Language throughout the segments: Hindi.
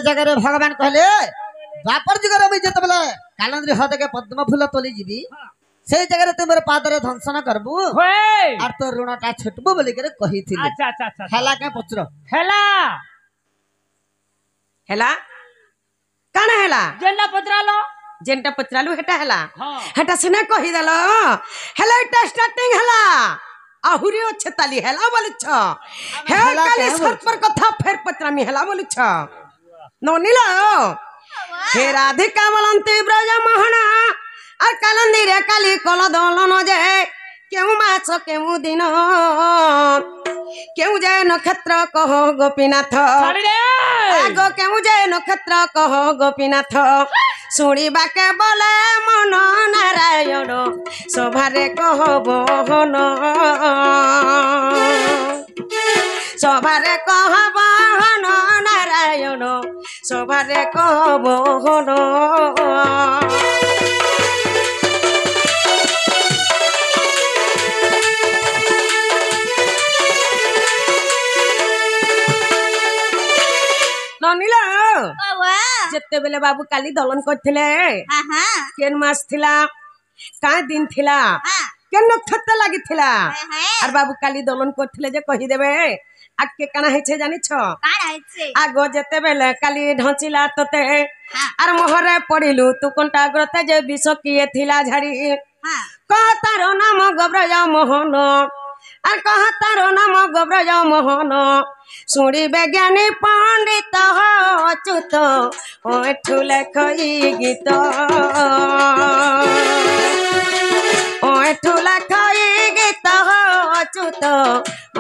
जगह भगवान कहले द्वापर जुगर मुझे जितेबले कालंद्री हद के पद्म फूल तोली जीवी से जगह तुम मेरे पादरे धंसन करबू और तो ऋणटा छुटबू बोली करे कही थी। अच्छा अच्छा अच्छा हेला के पचरो हेला हेला काना हेला जेंडा पचरालो जेनटा पचरालु हेटा हेला हां हेटा सिने कहि देलो हेला इटा स्टार्टिंग हेला आहुरी अच्छे ताली हेला बोली छ हे काली सर पर कथा फेर पचरामी हेला बोली छ नोनीला हे राधिका बोलंती ब्रज मोहना আর কালন্দিরে কালি কল দলন যে কেউ মাছ কেউ দিন কেউ যে নক্ষত্র কহ গোপীনাথ আগ কেউ যে নক্ষত্র কহ গোপীনাথ শুনিবাকে বলে মন নারায়ণ সভারে কহ বহন সভারে কহ বহন নারায়ণ সভারে কহ বহন ननीला जिते बेले बाबू काली दलन करथिले केन मास थिला का दिन थिला केन नक्षत्र लागि थिला और बाबू काली दलन करथिले जे कहि देबे आके काना है छे जानि छ काना है छे आगो जिते बेले काली ढंचिला तते और मोहरे पडिलु तू कोनटा ग्रते जे विष किए थिला झाड़ी का तारो नाम गब्रज मोहन और कहा तारो नाम गब्रज मोहन सुड़ी वैज्ञानी पंडित अच्युत ओठू लेखई गीत ओठू लेखई गीत अच्युत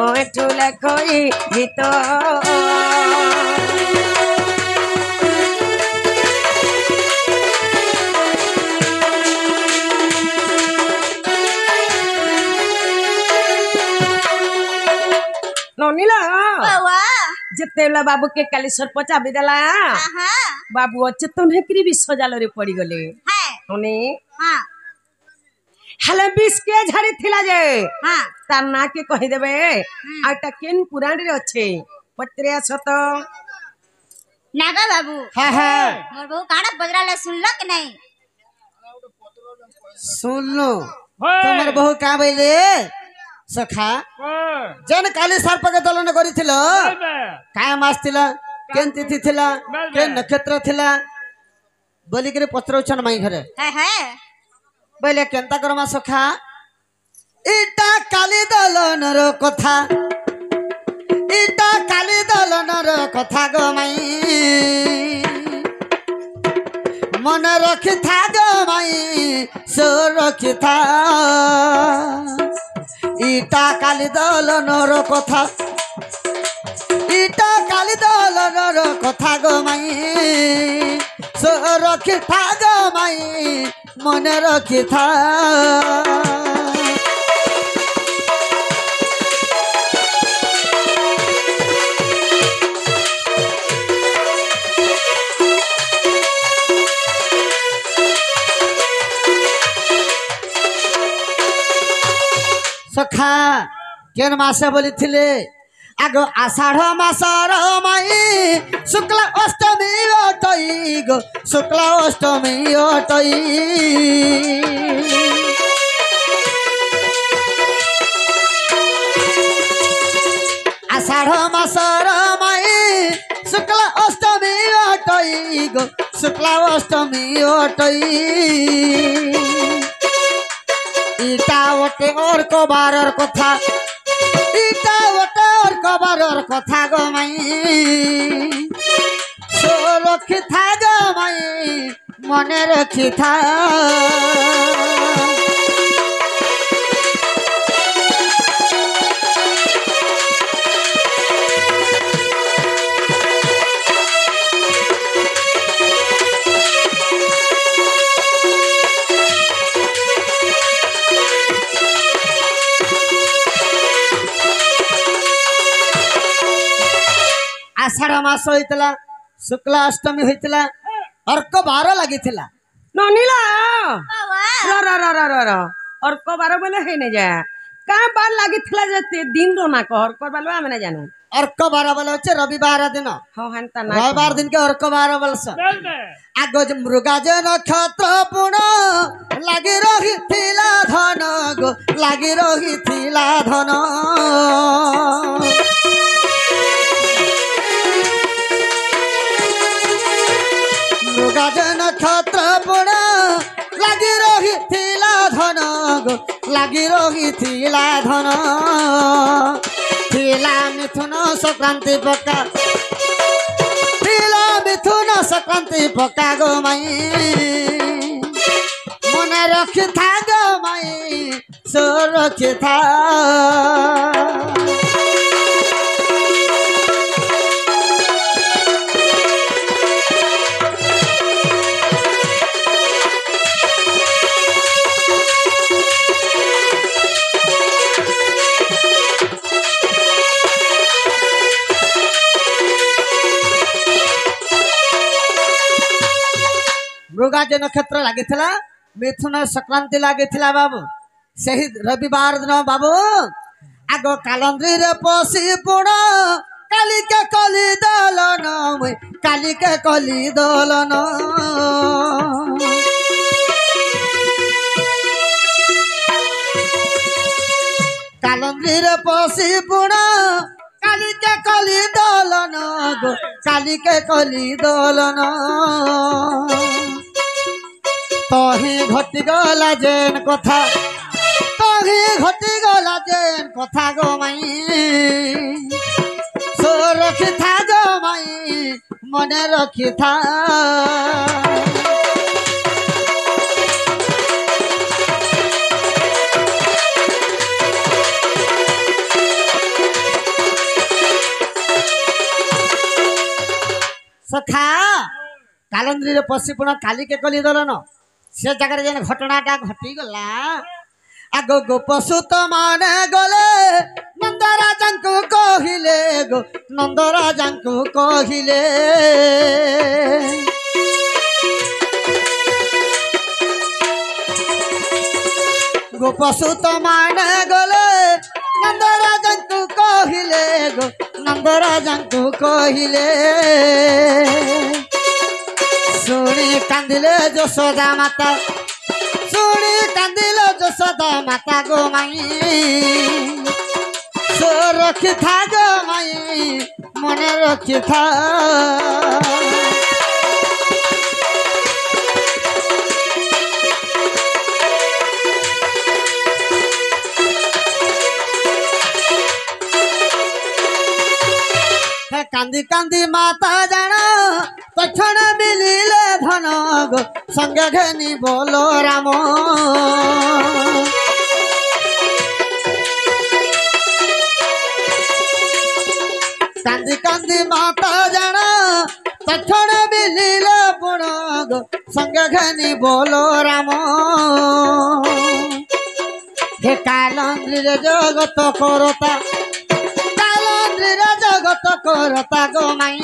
ओठू लेखई गीत ननीला जितेला बाबू के काली सर्प चाबी देला बाबू अचेतन हेकरी विष जाल रे पड़ी गले हने हेले विष के झाड़ी थिला जे तार ना के कहि देबे आटा केन पुराण रे अच्छे पत्रिया सत नागा बाबू हां हां मोर बहु काना बजराले सुनलो कि नहीं सुन लो तुम्हारे बहु का बोले सखा जन काली सर्प के दलन करिथिलो काय मास थिला केन तिथि थिला केन नक्षत्र थिला बोली करे पत्रौछन माई घरे बोले केनता करमा सखा इटा काली दलन रो कथा इटा काली दलन रो कथा गो माई मन रखि था गो माई सो रखि था इटा काली दलनर कथा इटा काली दलनर कथा गो माई सो रखि था गो माई मन रखि था सखा केन मासे बोली थिले आगो आषाढ़ मासर माई शुक्ला अष्टमी अटई गो शुक्ला अष्टमी अटई आषाढ़ मासर माई शुक्ला अष्टमी अटई गो शुक्ला अष्टमी अटई इटा ओटे और कबारर कथा इटा ओटे और कबारर कथा गो माई सो रखि था गो माई मने रखि था आषाढ़ मास होइतला शुक्ला अष्टमी होइतला अर्क बार लागितला ननीला र र र र र अर्क बार बोले हे ने जा का बार लागितला जते दिन रो ना कहर कर बालवा हमने जानू अर्क बार बोले अच्छे रविवार दिन हाँ हेंता ना रविवार दिन के अर्क बार बोलस आगो मृगाज नक्षत्र पुण लगी रही थिला धन गो लगी रही थिला धन मृगाज नक्षत्र पुण लगी रही थिला धन गो लगी रही थिला धन थिला मिथुन संक्रांति पक्का थिला मिथुन संक्रांति पक्का गो माई मन रखी था गो माई सो रखी था मृगाज नक्षत्र लगी मिथुन संक्रांति लगी बाबू से रविवार दिन बाबू आग कालंद्री रे पशी पुण काली के कली दलन काली के कली दलन कालंद्री रे पशी पुण काली के कली दलन गो काली के कली दलन तही घटी गला जेन कथा तही घटी गला जेन कथा गो माई सो रखी था गो माई मने रखी था सखा कालंद्री रे पशिपुण काली के कली दलन से जगह जेन घटनाटा घटी गला आग गोपसुत माने गले नंदराजा को कहिले गो नंदराजा को कहिले गोपसुत माने गले नंदराजा को कहिले गो नंदराजा को कहिले सुनी कांदिले यशोदा माता सुनी कांदिले यशोदा माता गो माई सो रखी था गो माई मने रखी था कांदी कांदी माता जाना तक्षण मिलिले धन गो संगे घेनी बोलो राम कांदी कांदी माता जाना तक्षण मिलिले पुण गो संगे घेनी बोलो राम हे कालंद्री रे जगत करता जगत करता गो माई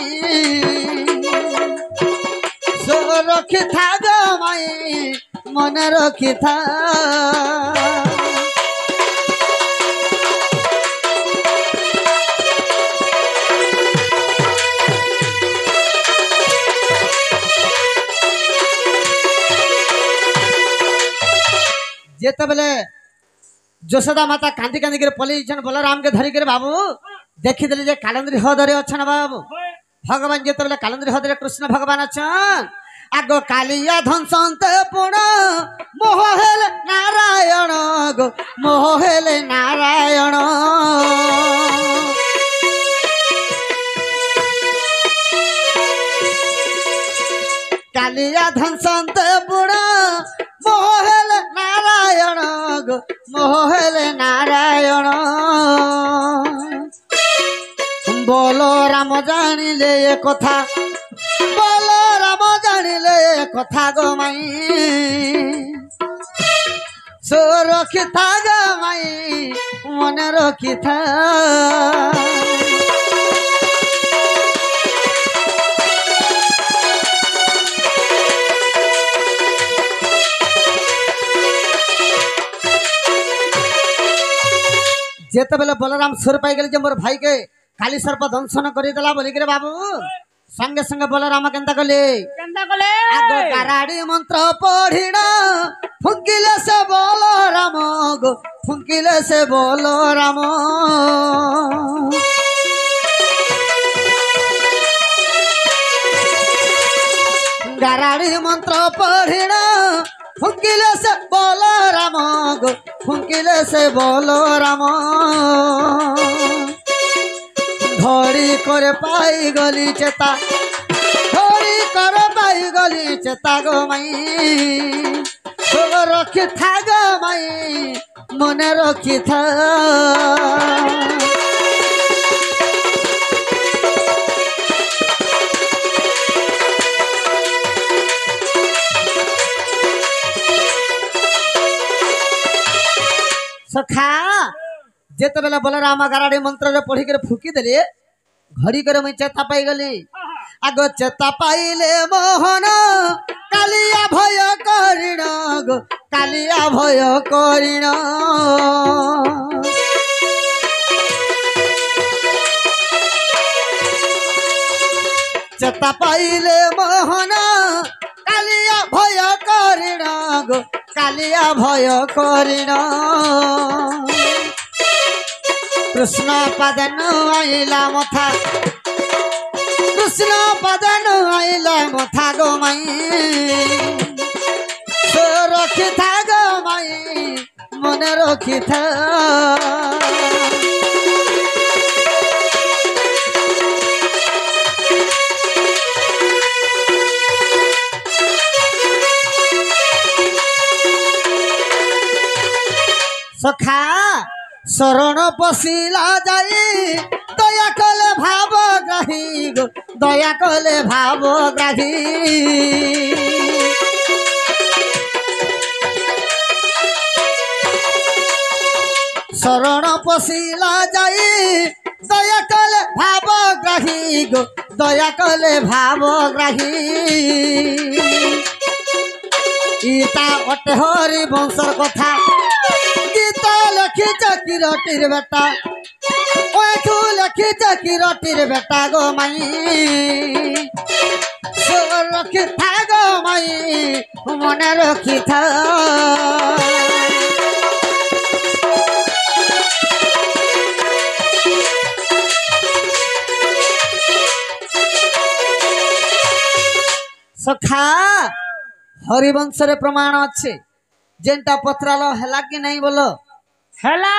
सो रखी था गो माई मन रखी था जेते बेले यशोदा माता कांदी कांदी के पलि बलराम के धरिक बाबू देखीदे जे कालंद्री हृदय अच्छा बाबू भगवान जो कालंद्री हृदय कृष्ण भगवान अच्छा आगो कालिया धनसंत पुण मोह हेले नारायण गो मोह हेले नारायण कालिया धनसंत पुण मोह हेले नारायण गो मोह हेले नारायण बोलो राम जानिले ये कथा बोलो राम जानिले ये कथा गो माई सो रखी था गो माई मन रखी था जेते बेले बलराम सुर पाई गले जे मोर भाई के काली सर्प दंशन करदेला बोलिक बाबू संगे संगे बोल राम केन्ता कले आगो गाराड़ी मंत्र पढ़िण फुंकिले से बोल राम गो फुंकिले से बोल राम गाराड़ी मंत्र पढ़िण फुंकिले से बोल राम गो फुंकिले से बोल राम घड़ी कर पाई गली चेता घड़ी कर पाई गली चेता गो माई तो रखी था गो माई मने रखी था सखा जेते बेला बलराम गाराड़ी मंत्र पढ़ी कर फुकी देले घड़ी कर मुई चेता पाई गली आगो चेता पाइले मोहन कालिया भय करिण गो कालिया भय करिण चेता पाइले मोहन कालिया भय करिण गो कालिया भय करिण कृष्ण पदन आइला मथा कृष्ण पदन आइला मथा गो माई तो रखी था गो माई मन रखी था सखा शरण पशिला जाई दया कले भाव ग्राही गो दया कले भाव ग्राही शरण पशिला जाई दया कले भाव ग्राही गो दया कले भाव ग्राही इता अटे हरि वंशर कथा गीता लखिच किरटिर बेटा ओठू लखिच किरटिर बेटा गो माई सो रखी था गो माई मन रखी था सखा हरिवंश रे प्रमाण अच्छे जेनटा पत्रालो हैला कि नहीं बोलो हैला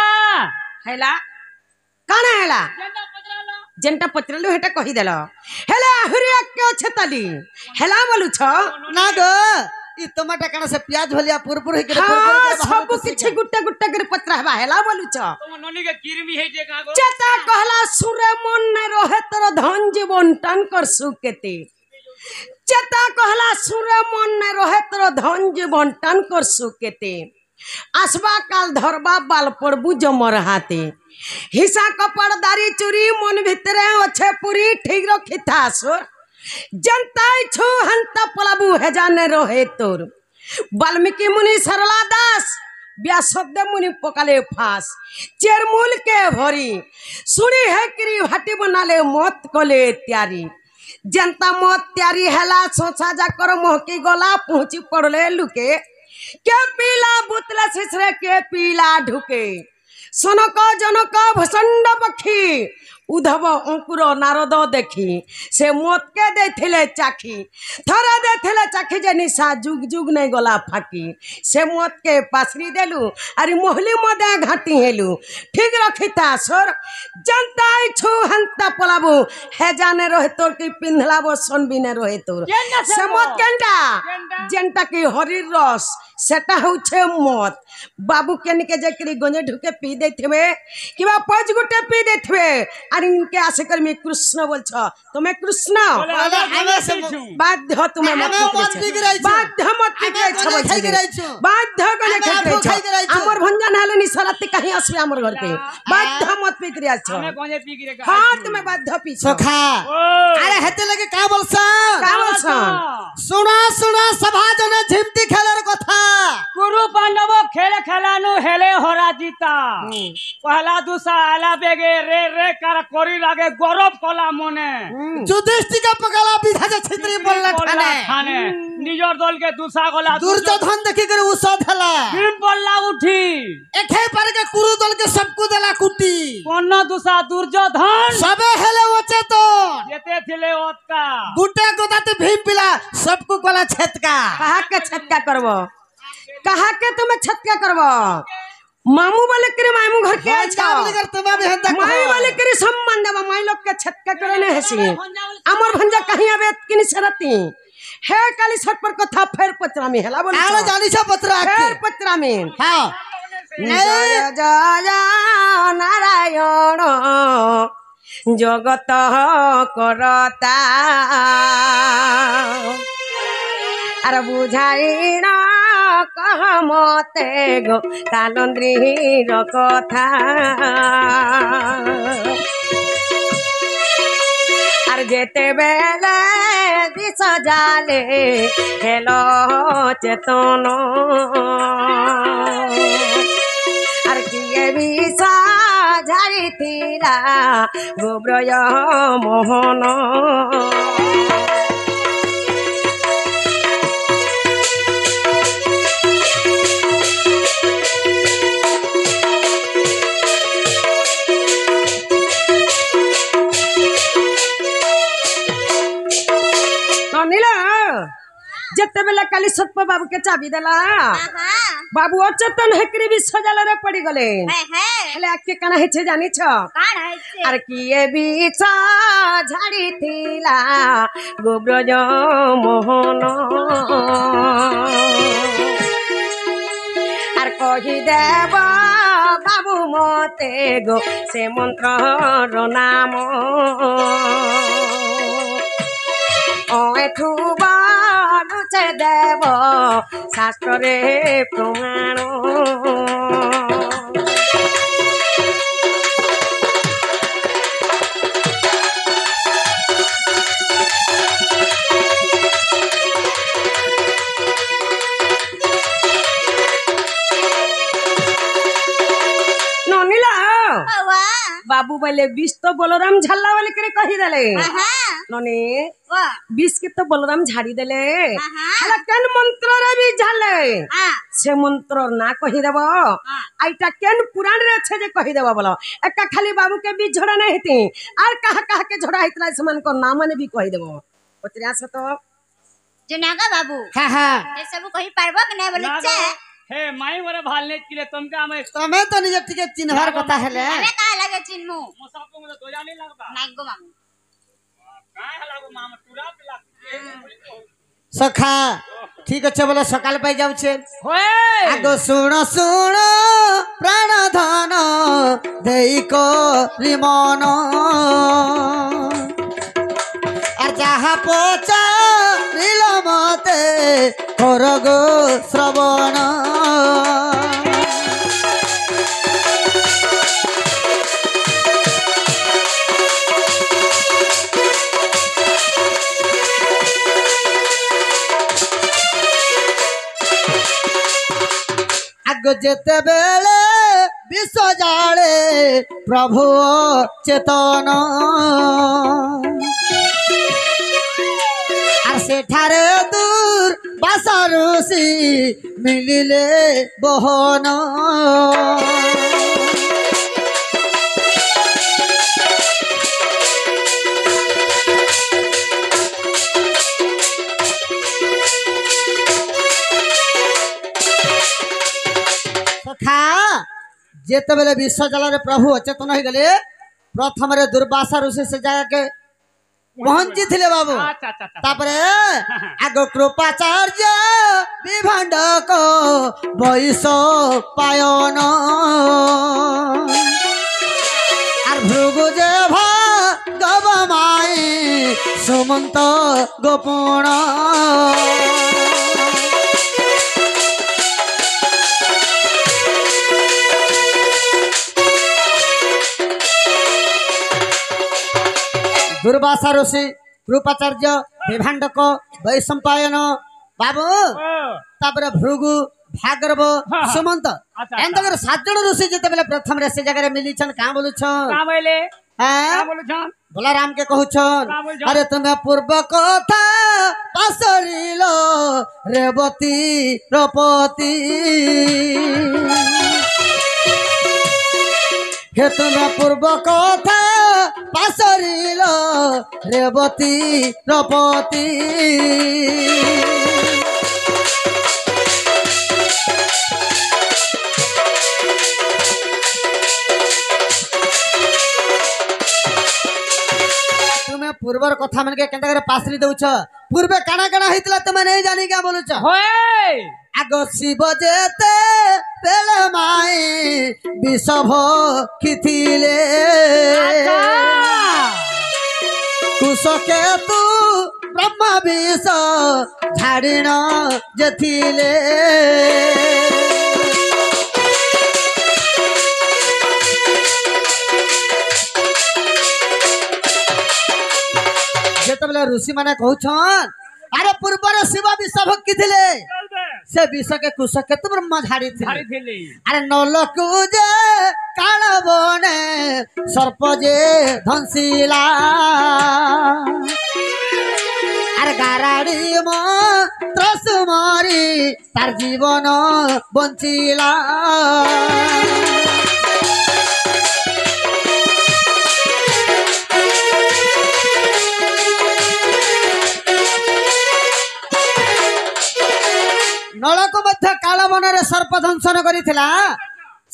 हैला काना हैला जेनटा पत्रालो हेटा कहि देलो हैला हरि के अच्छे तली हैला बोलु छ ना गो ई टमाटा काना से प्याज भलिया पुरपुर हे के पुरपुर सब किछि गुट्टा गुट्टा के पत्रा हबा हैला बोलु छ तुम ननी के किरमी हे जे का गो चता कहला सुरे मन न रहे तोर धन जीवन टन कर सुकेते चेता कहला सुरे मन न रहे तोर धन जीवन टन कर सुकेते आसबा काल धरबा बाल पड़बू जमर हाथे हिसा कपड़दारी चुरी मन भितरे अच्छे पूरी ठीक रखी था सुर जनता छु हंता पलाबू है जाने रहे तोर वाल्मीकि मुनि सरला दास व्यासदेव मुनि पकाले फांस चेरमूल के भरी सुनी है क्री भाटी बनाले मत कले त्यारी जनता मत त्यारी हैला सोचा जाकर मोहकी गला पहुंची पड़ले लुके के पीला बुतला शिशरे के पीला ढुके सनक जनक भसंड पक्षी उधव अंकुर नारद देखी से मत के देथिले चाखी थरा देथिले चाखी जे निशा जुग जुग नहीं गला फाकी से मत के पासरी देलु अरे मोहली मदे घाटी हेलु ठीक रखिता सर जनता छु हंता पलाबू हे जाने रहे तोर की पिंधलाबो सन बिने रहे तोर से मत केंटा जनता की हरिर रस सेटा होछे मत बाबू केन के जेकरी गंजे ढुके पी देथिबे किबा पांच गुटे पी देथिबे अरे इनके आशे कर मैं कृष्ण बोल छ तुम्हें कृष्ण बाध्य तुम्हें मत बाध्य मत बाध्य गले हमर भंजन हाले नि सराती कहीं असबे हमर घर पे बाध्य मत पी करिया छ हमें गंजे पी गिरे का हां तुम्हें बाध्य पी सखा अरे हेते लगे का बोलस सुना सुना सभा जने झिमती खेलर कथा कुरु पांडव खेल खेलानु हेले होरा जीता पहला दूसरा आला बेगे रे रे कर করি লাগে গরব কলা মনে যুধিষ্ঠিকে পকালা বিধা যে ছিত্রি বললা ঠানে খানে নিজর দলকে দুসা গলা দুর্যোধন দেখি করে উষদ হেলা ভীম বললা উঠি এখে পারকে কুরু দলকে সবকু দেলা কুটি কোন দুসা দুর্যোধন সবে হেলে অচেতন যেতে ছিলে ওতকা গুটে গোদাতে ভীম পিলা सबको कोला छटका कहा के छटका करबो कहा के तुम्हें छटका करबो मामू वाले करे मामू घर के अच्छा बोले कर तुम भी हंदा माई वाले करे संबंध बा माई लोग के छटका करे ने हसी अमर भंजा कहीं आवे किनी सरती हे काली छट पर कथा फेर पत्रा में हेला बोली आलो जानी छ पत्रा फेर पत्रा में हां जय जय नारायण जगत करता अरे बुझाई न कह मते गो कालंद्री कथा अरे जेते बेले दिस जाले हेलो चेतन अरे किए विषा झाड़ी थीला गोब्रय मोहन जिते बेला काली सत्प बाबू के चाबी देला बाबू अचेतन हेकरी भी सजाल रे पड़ी गले हेले आके काना हेछे जानी छ अरे किए बीच झाड़ी थीला गोब्रज मोहन आर कही देव बाबू मते गो से मंत्र नाम एठू बानुचे देव शास्त्र रे प्रमाण बाबू बोले बीस तो बलराम झाला वाले करे कही देले नने बीस के तो बलराम झाड़ी देले हला केन मंत्र रे भी झाले से मंत्र ना कही देबो आइटा केन पुराण रे छे जे कही देबो बोलो एका खाली बाबू के बीच झड़ा नहीं हेती आर कहा के झड़ा हितला समान को नाम ने भी कही देबो ओतरिया से तो जनागा बाबू हां हां ए सब कही पारबो कि नहीं बोले छे हे माई वरे भालने के लिए तुमका हमें तमे तो निजे टिके चिन्हर कथा हेले हमें का लगे चिन्हू मोसा को मुझे दोजा नहीं लगबा नहीं गो मामू काय हलागो मामा तुरा पिला सखा ठीक अच्छे बोले सकाल पाई जाऊ छे होए आगो सुनो सुनो प्राण धन देई को रिमन और जहा पोचा नील मते करगो श्रवण आगो जेते बेले विश्व जाले प्रभु चेतन আর সেঠারে দূর বাসারুষি মিলিলে বহন সখা যেতবেলে বিশ্বজলের প্রভু অচেতন হয়ে গেলে প্রথমে দুর্বাসা ঋষি সে জায়গাকে पहुंची थे बाबू तापरे आगो कृपाचार्य विभाण्ड को वैश पायन और भृगु जे भागव माई सुमंत गोपुण दुर्वासा ऋषि कृपाचार्य विभाण्डक वैशंपायन बाबू तापर भृगु भागरव सुमंत एंतकर 7 जण ऋषि जेते बेले प्रथम रे से जगह रे मिली छन का बोलु छ का बोले हाँ बोले छन भोला राम के कहू छन का बोल छन? अरे तुम्हें पूर्व कथा पासरिल रेवती रपति हे तुम्हें पूर्व कथा पासरिल रेवती रपति तुम्हें पूर्वर कथा मन के केंता करे पासरी दउछ पूर्वे काना काना हितला तुमे नहीं जानी क्या बोलुछ होए आगो शिव जेते पेले माई विषभ खिथिले कुशके तू ब्रह्म विष झाड़िण जेथिले जेतबले ऋषि माने कहउछन अरे पूर्वर शिव विष भक्ति थिले से विष के कुश केतु ब्रह्म झाड़ी झाड़ी थिले थिले अरे नलकु जे काल बने सर्प जे धनशिला अरे गाराड़ी मंत्र मारी तार जीवन बंचिला नल को मध्य काल वन रे सर्प दंशन करिथिला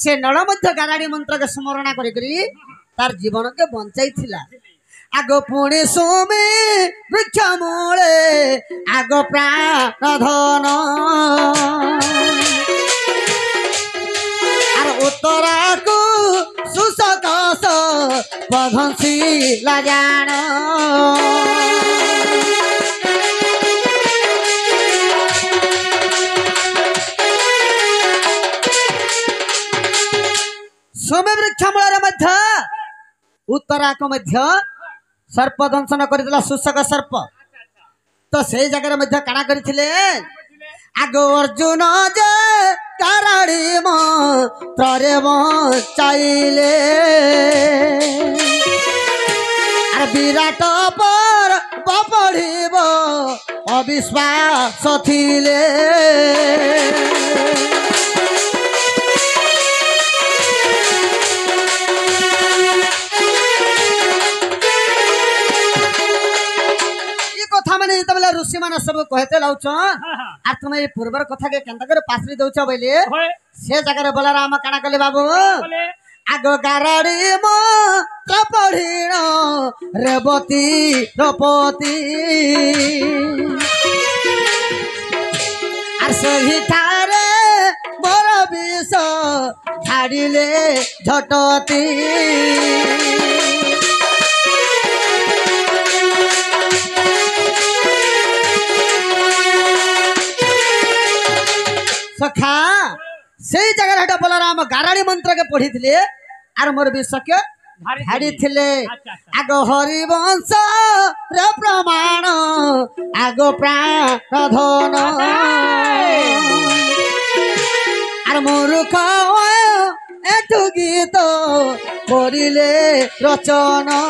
से नल मध्य गाराड़ी मंत्र के स्मरण करी तार जीवन के बंचाई थिला आग पुणी सुमी वृक्ष मूले आग प्राण धन आर उत्तरा को सुसकस पधंसिला जान सोमे वृक्ष मूल मध्य उत्तराक मध्य सर्प दंशन करथिला सुसक सर्प तो से जगह मध्य काना करथिले आगो अर्जुन जे काराड़ी मंत्रे बचाइले आर विराट पर पढ़िब अविश्वास थिले कथा माने तबला ऋषि माने सब कहते लाउछ आ तुम ए पूर्वर कथा के केंता करे पासरी दउछ बइले होए से जगह रे बोला राम काना कले बाबू बोले आगो गाराड़ी मंत्र पढ़िण रेवती रपति आर सही थारे मोर विष झाड़िले झटती सखा से जगह हटा बलराम गाराड़ी मंत्र के पढ़ी थिले आर मोर विष के झाड़ी थिले आग हरिवंश रे प्रमाण आग प्राण धन आर मूर्ख एठु गीत करिले रचना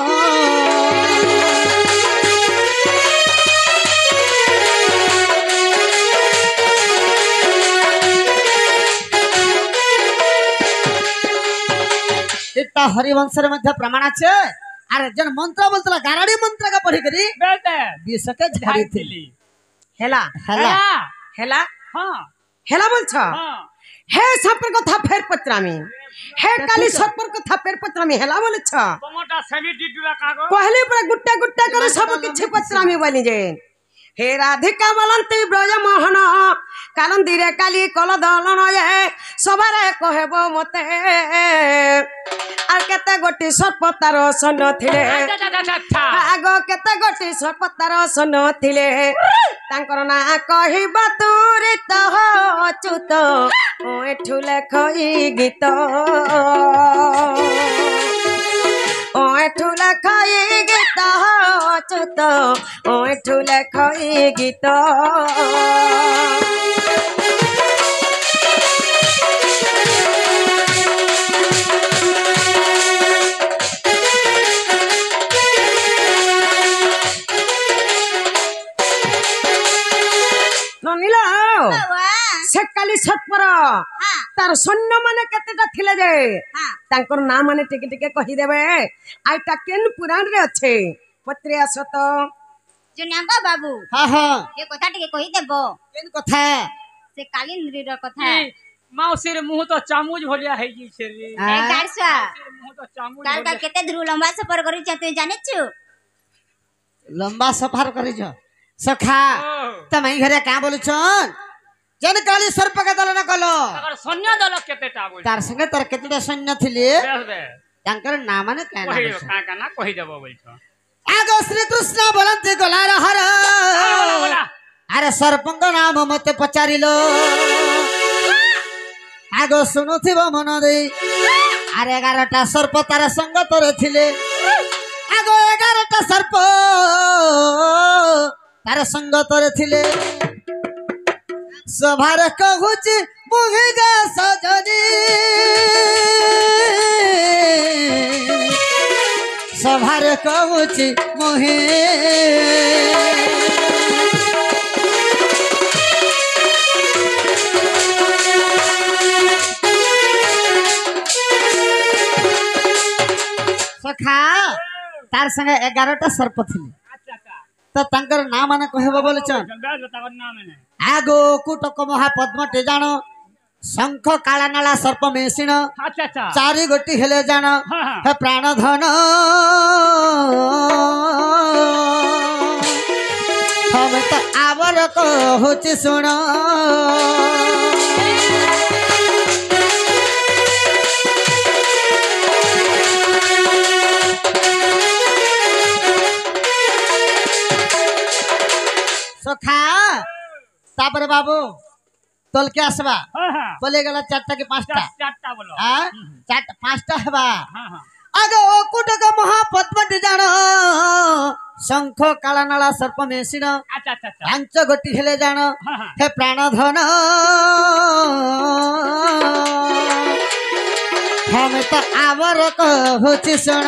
इतना हरिवंश रे मध्य प्रमाण আছে আর जन मंत्र बोलतला गाराड़ी मंत्र का पढ़ी करी बेटे विष के झाड़ी थिली हेला हेला हेला हां हेला बोलछ हां हे सर्पर कथा फेर पत्रामी हे काली सर्पर कथा फेर पत्रामी हेला बोलछ टमाटा सेमी डिटुला कागो कहले पर गुट्टा गुट्टा करे सब किछ पत्रामी बोली जे हे राधिका बलंती ब्रज मोहन कालंदीरे काली कल दलन ये सबारे कहबो मते आर केते गोटी सर्पतार सन थिले आगो केते गोटी सर्पतार सन थिले तांकर ना कहिबा तुरित हो अच्युत ओ एठु लेखई गीत ओ एठु लेखई गीत अच्युत ओ एठु लेखई गीत तार सैन्य माने केतेटा थिले जे तांकर नाम माने टिके टिके कहि देबे आइटा केन पुराण रे अच्छे पत्रे आसो तो जुनागा बाबू हाँ हाँ ये कथा टिके कहि देबो केन कथा से कालिंद्री रो कथा माउसीर मुह तो चामुज भलिया है जी छे रे ए गारसा मुह तो चामुज काल का केते ध्रुव लंबा सफर करि छ तू जाने छु लंबा सफर करी छ सखा तमे घरे का बोलु छन जन काली सर्प का दलन कलो अगर सैन्य दल केतेटा बोल तार संगे तार केतेटा सैन्य थिले बेस बे तांकर नाम माने का कहि नाम का ना कहि देबो बोल छ आगो श्री कृष्ण बोलंते गोलार हर बोला अरे सर्पंग नाम मते पचारिलो आगो सुनुथिबो मन दे अरे 11टा सर्प तार संग तोरे थिले आगो 11टा सर्प तार संग तोरे थिले सभार कहूची मुहि गा सजनी सभार कहूची मुहि सखा तार संगे 11टा सर्प थिले अच्छा अच्छा तो तांकर नाम माने कहबो बोलछन बेस बतावर नाम है आगो कुटक महापद्म टे जान शंख काला नाला सर्प मेसिन अच्छा अच्छा चारि गोटी हेले जान हाँ हाँ हे प्राण धन हम तो आवर कहूची सुन सखा तापर बाबू तोल के आसबा हाँ हाँ बोले गला 4टा के 5टा चारटा बोलो हां 4टा 5टा हेबा हाँ हाँ आगो कुटक महापद्म टे जान शंख काला नाला सर्प मेसिन अच्छा अच्छा अच्छा 5 गोटी हेले जान हाँ हाँ हे प्राण धन हम तो आवर कहूची सुन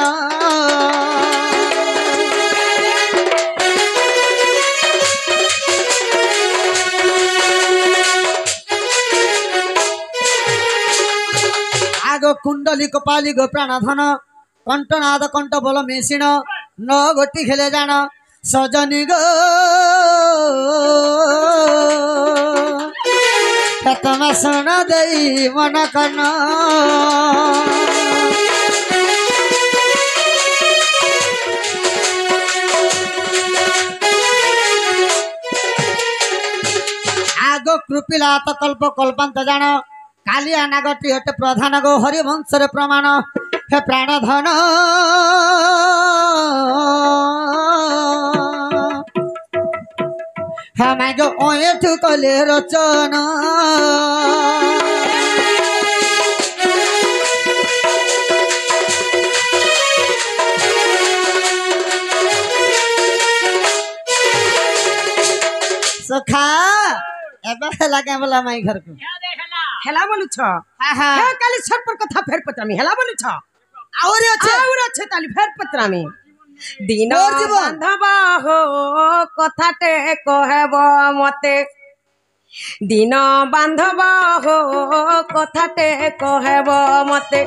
आगो कुंडली कपाली गो प्राण धन कंठनाद कंठ बोल मेसिन 9 गोटी खेले जान सजनी गो तम सुन दई मन कन आगो कृपिला तो कल्प कल्पांत जान कालिया नागटी हटे प्रधान गो हरिवंश प्रमाण हे प्राण धन हम गो ओए ठुकले रचन सखा एबे लगे बोला माई घर को क्या देखला हेला बोलु छ हां हां हे काली सर पर कथा फेर पत्रामी हेला बोलु छ और अच्छे ताली फेर पत्रामी दिन मोर जीवन। बांधब हो कथाटे कहब मते दिन बांधब हो कथाटे कहब मते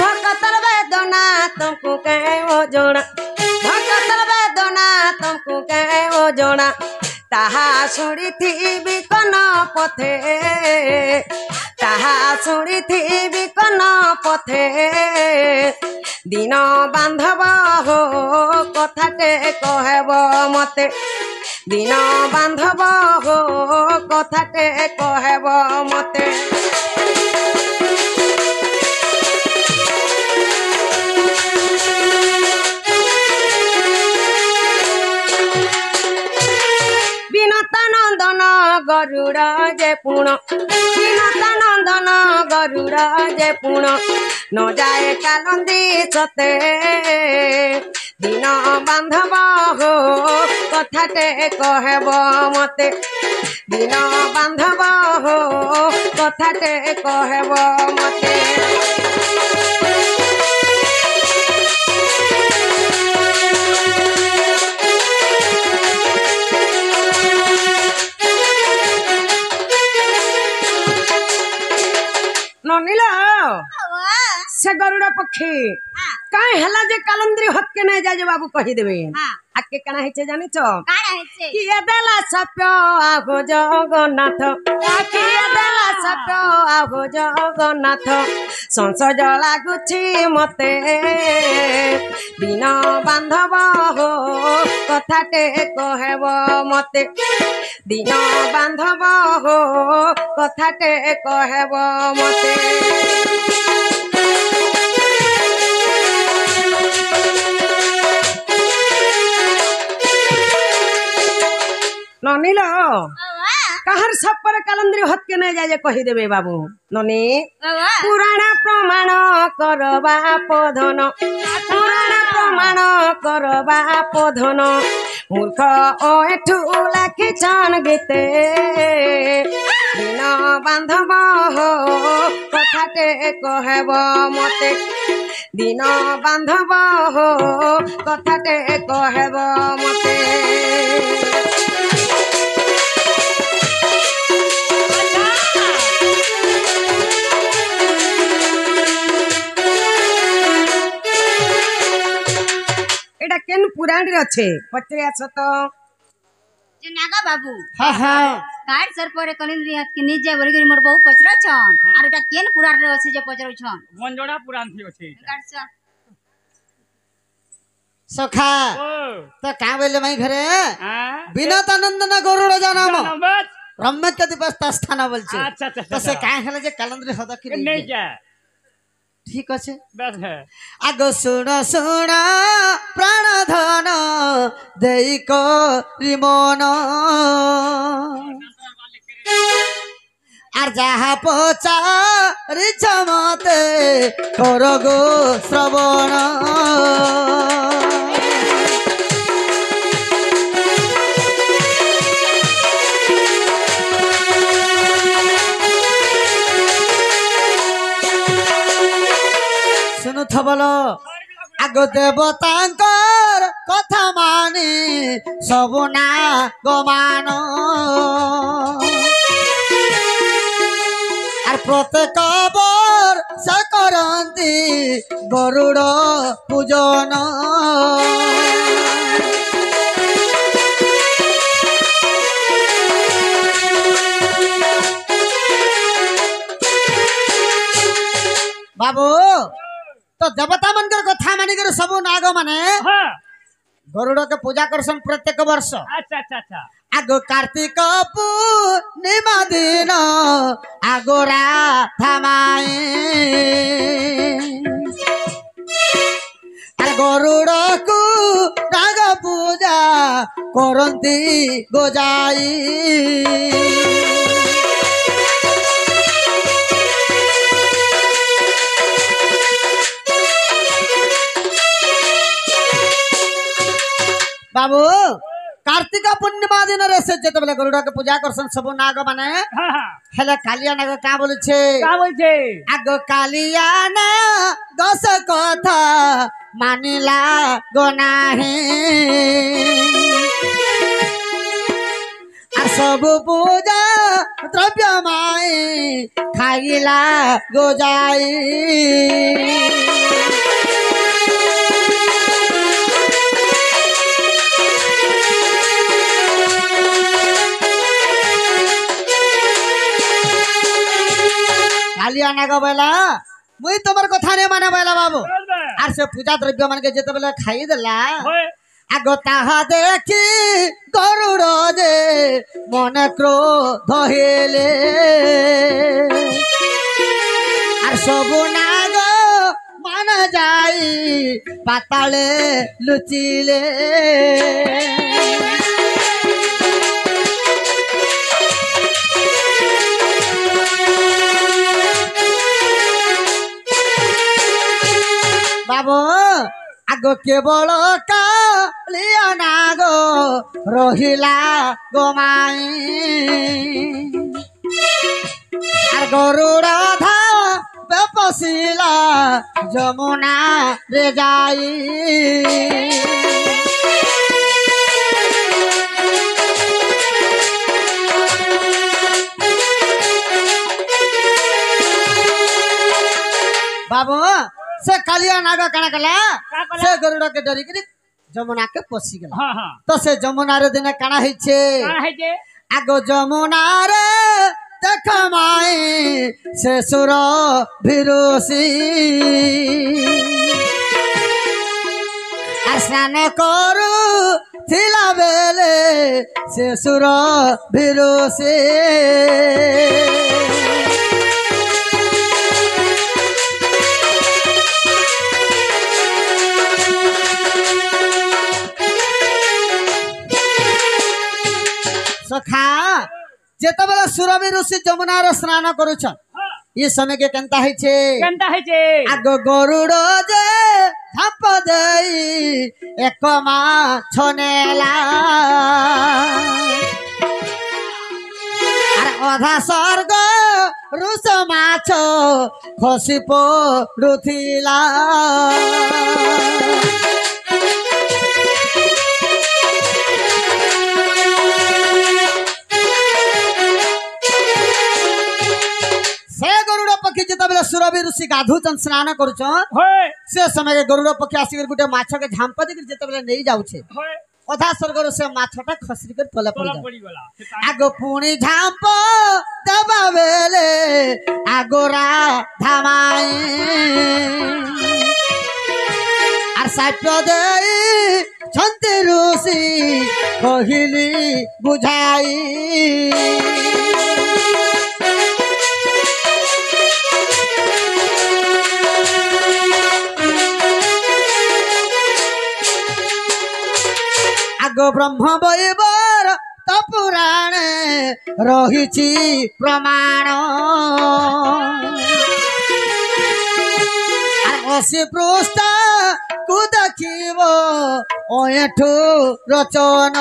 भक्तर वेदना तुमको कहो जोड़ा भक्तर वेदना तुमको कहो जोड़ा ताहा शुणिथिबि कन पथे ताहा शुणिथिबि कन पथे दिन बांधब हो कथाटे कहब मते दिन बांधब हो कथाटे कहब मते বিনতা নন্দন গরুড় যে পুণ বিনতা নন্দন গরুড় যে পুণ ন যায় কালন্দি সতে দিন বান্ধব হো কথাটে কহেব মতে দিন বান্ধব হো কথাটে কহেব মতে से गरुड़ पक्षी काहे हला जे कालंद्री हक के नहीं जाए बाबू कहि देबे आके कना हेचे जानि छ काना हेचे कि ए देला सप्यो आगो जगन्नाथ कि ए देला सप्यो आगो जगन्नाथ संसज लागुछि मते दिन बांधव हो कथाटे कहब मते दिन बांधव हो कथाटे कहब मते ननीलो कहर सब पर कालंद्री हक के नहीं जाए कहि देबे बाबू ननी पुराण प्रमाण करबा पधन पुराण प्रमाण करबा पधन मूर्ख ओ एठू लाखि छन गीते दिन बांधव हो कथाटे कहब मते दिन बांधव हो कथाटे कहब मते एटा केन पुराण रे अच्छे पत्रे आछ तो जे नागा बाबू हाँ हाँ काट सर पर कलिंद्री हाथ के निजे बोली गरी मोर बहु पचरा छन और एटा केन पुराण रे अछि जे पचरो छन मंजोड़ा पुराण थी अछि काट स सखा ओ तो का बोले मई घरे हां विनोद आनंद न गरुड़ जानम नंबर रम्य कति बस्ता स्थान बोलছে अच्छा अच्छा तो से का हले जे कालंद्री हद कि नहीं जा ठीक আছে बस है आगो सुन सुन प्राण धन देई करी मन আর যাহা পচারিছ মতে কর গো শ্রবণ শুনুথ বল আগ দেবতাঙ্কর কথা মানি সবু না গমান আর প্রত্যেক বর্ষ করন্তি গরুড় পূজন বাবু तो देवता मनकर कथा मानिकर सब नाग माने हां गरुड़ के पूजा करसन प्रत्येक वर्ष अच्छा अच्छा अच्छा आगो कार्तिक पूर्णिमा दिन आगोरा थामाए আর গরুড় কু নাগ পূজা করন্তি গোজাই बाबू कार्तिक पूर्णिमा दिन रे से जते बेले गरुड़ के पूजा करसन सब नाग माने हां हां हेले कालिया नाग का बोले छे का बोल छे आगो कालिया ना दस कथा मानिला गनाहे আর सब पूजा द्रव्य माए खाइला गोजाई कालिया नाग बेला मुई तमर कथा ने माने बेला बाबू आर से पूजा द्रव्य मान के जेते बेला खाई देला होय आगो ताहा देखी गरुड़ जे मन क्रोध हेले आर सब नाग मान जाई पाताले लुचिले बाबू आगो केवल कालिया नाग रहिला गोमाई আর গরুড় ধাপে পশিলা যমুনা রে যাই বাবু से कालिया नाग काना कला से गरुड़ के डरी के जमुना के पसी गेला हाँ हाँ तो से जमुना रे दिन काना हिचे कहाँ है जे आगो जमुना रे देख माई से सुर भिरुसी स्नान करू थिला बेले से सुर भिरुसी सखा जेतबेला सुरभि ऋषि जमुना रे स्नान करूछ ये समय के केनता है छे केनता है जे आगो गरुड़ जे थाप देई एक मा छनेला अरे अधा स्वर्ग रुस माछ खसी पड़ुथिला पक्षी जिते सुरभि ऋषि गाधुचन स्नान करुचन से समय के गरुड़ पक्षी आसिक गोटे माछ के झांप देकर जिते नहीं जाऊे अधा स्वर्ग से माछटा खसरी कर तले पड़ आगो पुणी झांप दबा बेले आगोरा धामाई आर साप्य दे छंती ऋषि कहिली बुझाई आगो ब्रह्म वैवर तो पुराण रही प्रमाण अशी पृष्ठ को देखिब ओठू रचन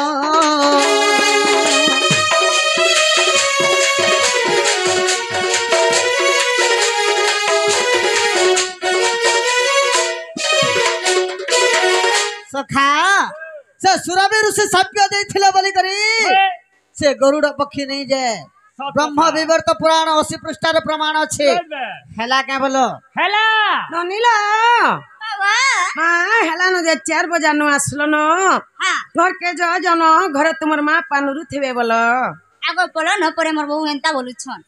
सखा से सुरभि ऋषि सभ्य देथिले बोली करी से गरुड़ पक्षी नहीं जाए ब्रह्म विवर्त पुराण 80 पृष्ठार प्रमाण अच्छे हेला क्या बोलो हेला ननीला हाँ हेला न जे 4 बजे न आसलो न घर के जो जन घर तुमर मां पानुरु थिबे बोलो आगो बोलो न परे मोर बहु एंता बोलु छन